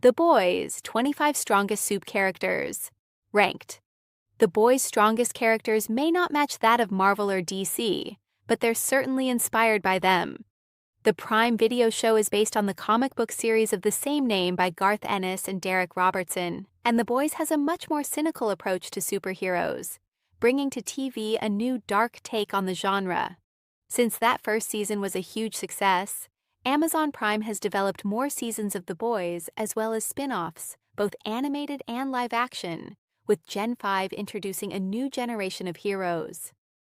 The Boys' 25 Strongest Supe Characters. Ranked. The Boys' strongest characters may not match that of Marvel or DC, but they're certainly inspired by them. The Prime Video show is based on the comic book series of the same name by Garth Ennis and Derek Robertson, and The Boys has a much more cynical approach to superheroes, bringing to TV a new dark take on the genre. Since that first season was a huge success, Amazon Prime has developed more seasons of The Boys as well as spin-offs, both animated and live action, with Gen 5 introducing a new generation of heroes,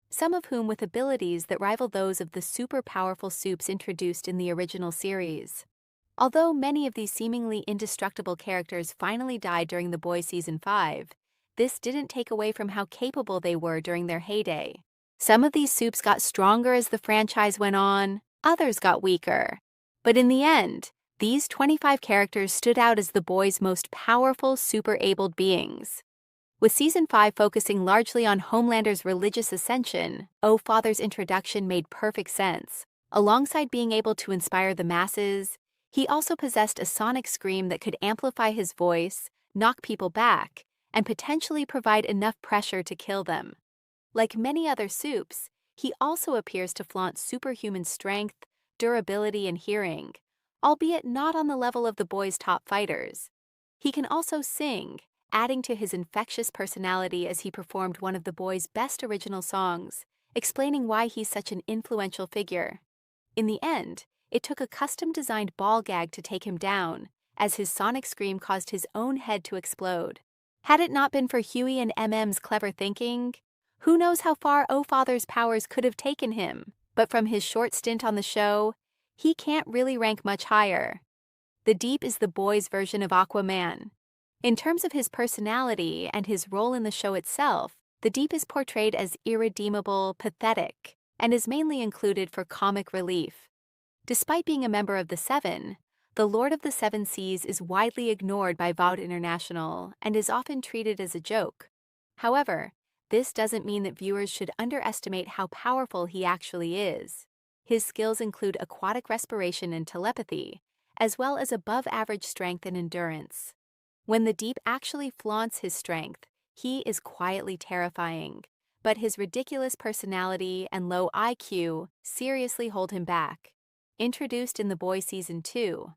some of whom with abilities that rival those of the super powerful Supes introduced in the original series. Although many of these seemingly indestructible characters finally died during The Boys Season 5, this didn't take away from how capable they were during their heyday. Some of these Supes got stronger as the franchise went on, others got weaker. But in the end, these 25 characters stood out as The Boys' most powerful, super-abled beings. With Season 5 focusing largely on Homelander's religious ascension, O Father's introduction made perfect sense. Alongside being able to inspire the masses, he also possessed a sonic scream that could amplify his voice, knock people back, and potentially provide enough pressure to kill them. Like many other Supes, he also appears to flaunt superhuman strength, durability, and hearing, albeit not on the level of The Boys' top fighters. He can also sing, adding to his infectious personality as he performed one of The Boys' best original songs, explaining why he's such an influential figure. In the end, it took a custom-designed ball gag to take him down, as his sonic scream caused his own head to explode. Had it not been for Huey and MM's clever thinking, who knows how far O Father's powers could have taken him, but from his short stint on the show, he can't really rank much higher. The Deep is The Boys' version of Aquaman. In terms of his personality and his role in the show itself, the Deep is portrayed as irredeemable, pathetic, and is mainly included for comic relief. Despite being a member of the Seven, the Lord of the Seven Seas is widely ignored by Vought International and is often treated as a joke. However, this doesn't mean that viewers should underestimate how powerful he actually is. His skills include aquatic respiration and telepathy, as well as above-average strength and endurance. When the Deep actually flaunts his strength, he is quietly terrifying, but his ridiculous personality and low IQ seriously hold him back. Introduced in The Boys Season 2,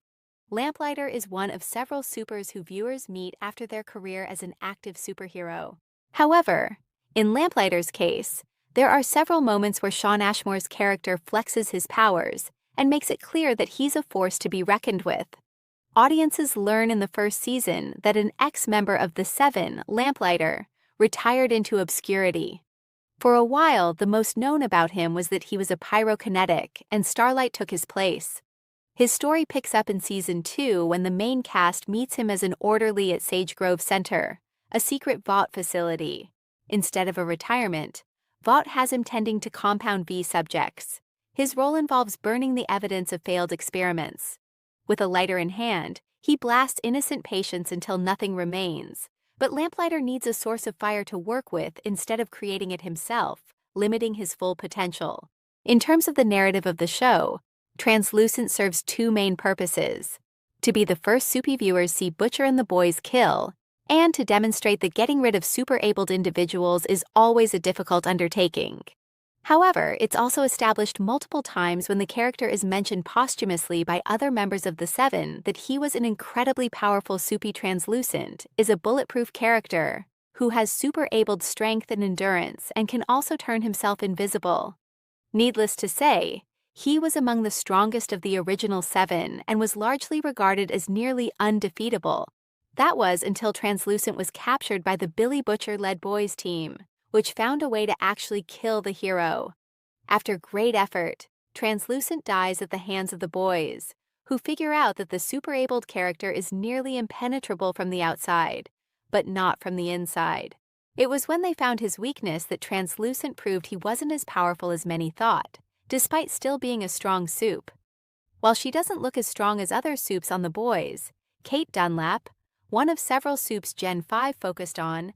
Lamplighter is one of several supers who viewers meet after their career as an active superhero. However, in Lamplighter's case, there are several moments where Shawn Ashmore's character flexes his powers and makes it clear that he's a force to be reckoned with. Audiences learn in the first season that an ex-member of the Seven, Lamplighter, retired into obscurity. For a while, the most known about him was that he was a pyrokinetic, and Starlight took his place. His story picks up in Season 2 when the main cast meets him as an orderly at Sage Grove Center, a secret Vought facility. Instead of a retirement, Vought has him tending to Compound V subjects. His role involves burning the evidence of failed experiments. With a lighter in hand, he blasts innocent patients until nothing remains, but Lamplighter needs a source of fire to work with instead of creating it himself, limiting his full potential. In terms of the narrative of the show, Translucent serves two main purposes: to be the first Soupy viewers see Butcher and the Boys kill, and to demonstrate that getting rid of super-abled individuals is always a difficult undertaking. However, it's also established multiple times when the character is mentioned posthumously by other members of the Seven that he was an incredibly powerful Soupy. Translucent is a bulletproof character who has super-abled strength and endurance and can also turn himself invisible. Needless to say, he was among the strongest of the original Seven and was largely regarded as nearly undefeatable. That was until Translucent was captured by the Billy Butcher-led Boys team, which found a way to actually kill the hero. After great effort, Translucent dies at the hands of the Boys, who figure out that the super-abled character is nearly impenetrable from the outside, but not from the inside. It was when they found his weakness that Translucent proved he wasn't as powerful as many thought, despite still being a strong Supe. While she doesn't look as strong as other Supes on the Boys, Kate Dunlap, one of several Supes Gen 5 focused on,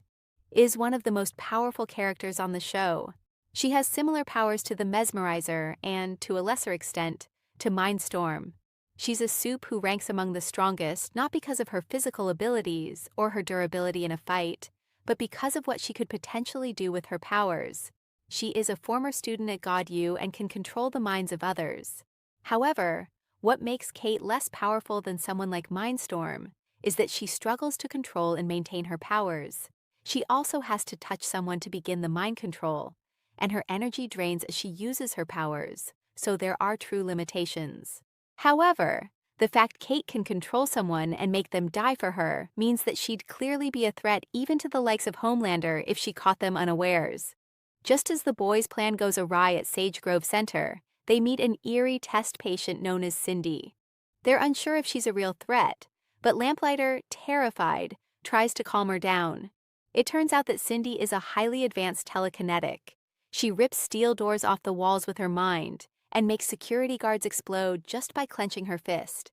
is one of the most powerful characters on the show. She has similar powers to the Mesmerizer and, to a lesser extent, to Mindstorm. She's a Supe who ranks among the strongest not because of her physical abilities or her durability in a fight, but because of what she could potentially do with her powers. She is a former student at God U and can control the minds of others. However, what makes Kate less powerful than someone like Mindstorm is that she struggles to control and maintain her powers. She also has to touch someone to begin the mind control, and her energy drains as she uses her powers, so there are true limitations. However, the fact Kate can control someone and make them die for her means that she'd clearly be a threat even to the likes of Homelander if she caught them unawares. Just as the boys' plan goes awry at Sage Grove Center, they meet an eerie test patient known as Cindy. They're unsure if she's a real threat, but Lamplighter, terrified, tries to calm her down. It turns out that Cindy is a highly advanced telekinetic. She rips steel doors off the walls with her mind and makes security guards explode just by clenching her fist.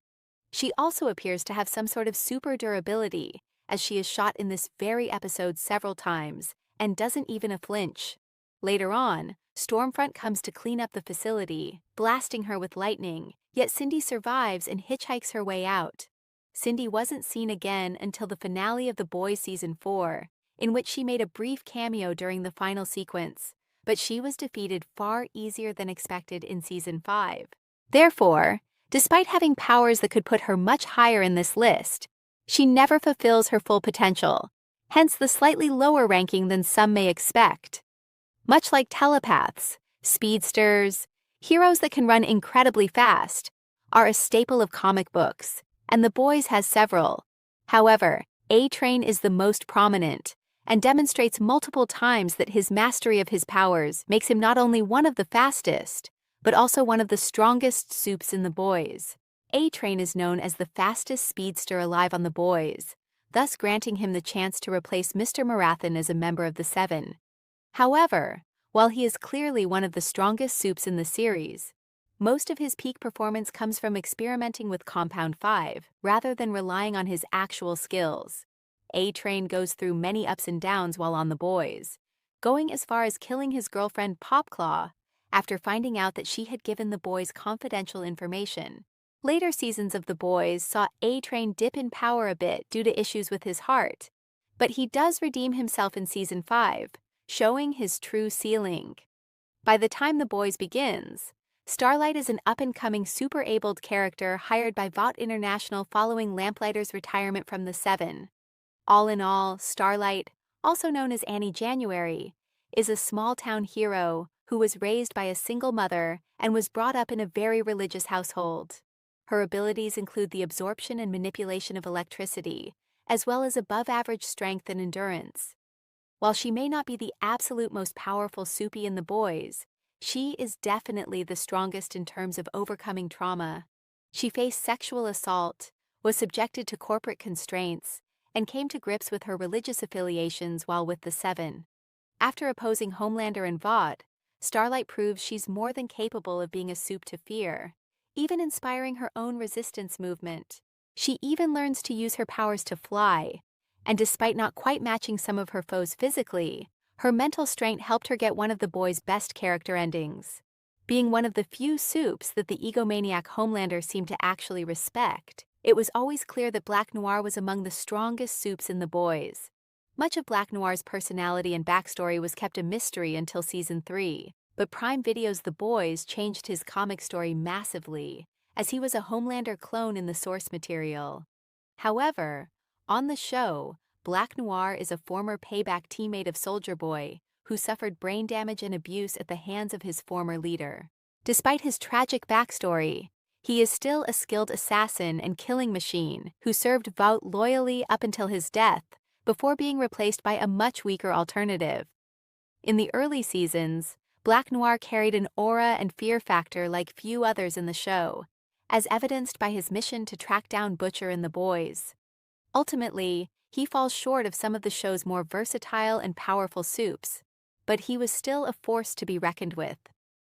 She also appears to have some sort of super durability, as she is shot in this very episode several times and doesn't even flinch. Later on, Stormfront comes to clean up the facility, blasting her with lightning, yet Cindy survives and hitchhikes her way out. Cindy wasn't seen again until the finale of The Boys Season 4, in which she made a brief cameo during the final sequence, but she was defeated far easier than expected in Season 5. Therefore, despite having powers that could put her much higher in this list, she never fulfills her full potential, hence the slightly lower ranking than some may expect. Much like telepaths, speedsters, heroes that can run incredibly fast, are a staple of comic books, and The Boys has several. However, A-Train is the most prominent, and demonstrates multiple times that his mastery of his powers makes him not only one of the fastest, but also one of the strongest Supes in The Boys. A-Train is known as the fastest speedster alive on The Boys, thus granting him the chance to replace Mr. Marathon as a member of the Seven. However, while he is clearly one of the strongest Supes in the series, most of his peak performance comes from experimenting with Compound 5 rather than relying on his actual skills. A-Train goes through many ups and downs while on The Boys, going as far as killing his girlfriend Popclaw after finding out that she had given the boys confidential information. Later seasons of The Boys saw A-Train dip in power a bit due to issues with his heart, but he does redeem himself in Season 5, showing his true ceiling. By the time The Boys begins, Starlight is an up-and-coming super-abled character hired by Vought International following Lamplighter's retirement from the Seven. All in all, Starlight, also known as Annie January, is a small-town hero who was raised by a single mother and was brought up in a very religious household. Her abilities include the absorption and manipulation of electricity, as well as above-average strength and endurance. While she may not be the absolute most powerful Supe in The Boys, she is definitely the strongest in terms of overcoming trauma. She faced sexual assault, was subjected to corporate constraints, and came to grips with her religious affiliations while with the Seven. After opposing Homelander and Vought, Starlight proves she's more than capable of being a Supe to fear, even inspiring her own resistance movement. She even learns to use her powers to fly, and despite not quite matching some of her foes physically, her mental strength helped her get one of The Boys' best character endings. Being one of the few Supes that the egomaniac Homelander seemed to actually respect, it was always clear that Black Noir was among the strongest Supes in The Boys. Much of Black Noir's personality and backstory was kept a mystery until Season 3, but Prime Video's The Boys changed his comic story massively, as he was a Homelander clone in the source material. However, on the show, Black Noir is a former Payback teammate of Soldier Boy who suffered brain damage and abuse at the hands of his former leader. Despite his tragic backstory, he is still a skilled assassin and killing machine who served Vought loyally up until his death, before being replaced by a much weaker alternative. In the early seasons, Black Noir carried an aura and fear factor like few others in the show, as evidenced by his mission to track down Butcher and The Boys. Ultimately, he falls short of some of the show's more versatile and powerful Supes, but he was still a force to be reckoned with.